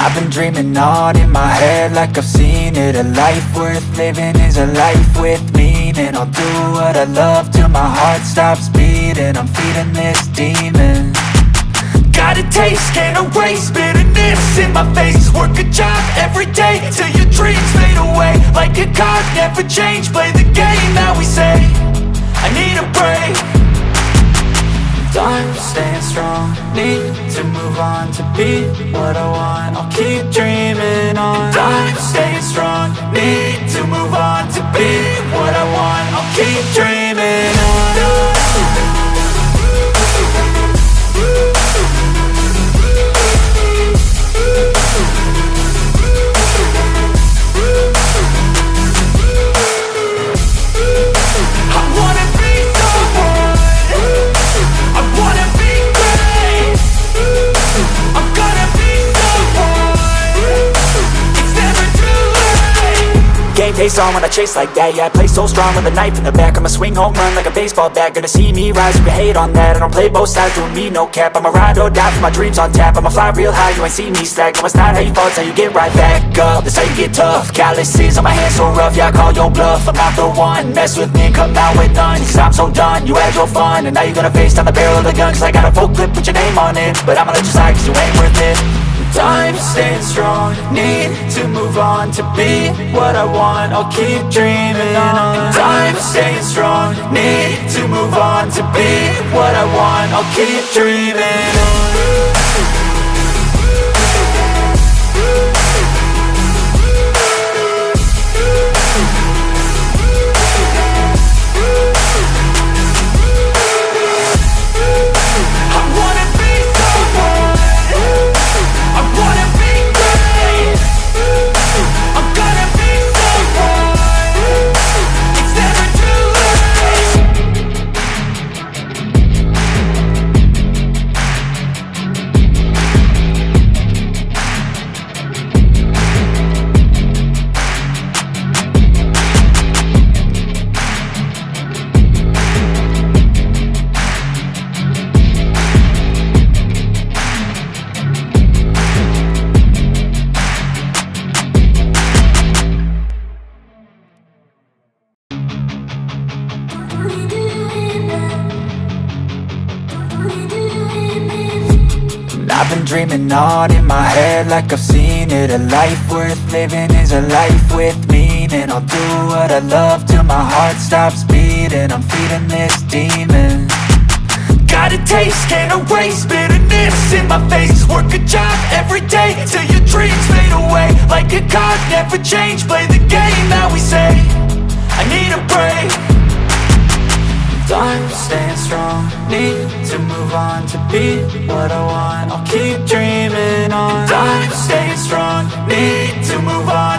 I've been dreaming on in my head like I've seen it. A life worth living is a life with meaning. I'll do what I love till my heart stops beating. I'm feeding this demon. Got a taste, can't erase bitterness in my face. Work a job every day till your dreams fade away. Like a card, never change, play the game that we say. I need a break. I'm staying strong, need to move on to be what I want. I'll keep dreaming on. I'm staying strong, need to move on to be what I want. I'll keep dreaming on. Face on when I chase like that, yeah, I play so strong with a knife in the back. I'ma swing home run like a baseball bat. Gonna see me rise, you can hate on that. I don't play both sides, doing me no cap. I'ma ride or die for my dreams on tap. I'ma fly real high, you ain't see me slack. No, it's not how you fall, it's how you get right back up. That's how you get tough. Calluses on my hands so rough, yeah, I call your bluff. I'm not the one, mess with me and come out with none. Cause I'm so done, you had your fun. And now you're gonna face down the barrel of the gun. Cause I got a full clip with your name on it. But I'ma let you slide cause you ain't worth it. I'm staying strong, need to move on to be what I want. I'll keep dreaming on. I'm staying strong, need to move on to be what I want. I'll keep dreaming on. I've been dreaming on in my head like I've seen it. A life worth living is a life with meaning. I'll do what I love till my heart stops beating. I'm feeding this demon. Got a taste, can't erase bitterness in my face. Work a job every day till your dreams fade away. Like a card, never change, play the game that we say. I need a break. I'm staying strong, need to move on to be what I want. I'll keep dreaming on. I'm staying strong, need to move on.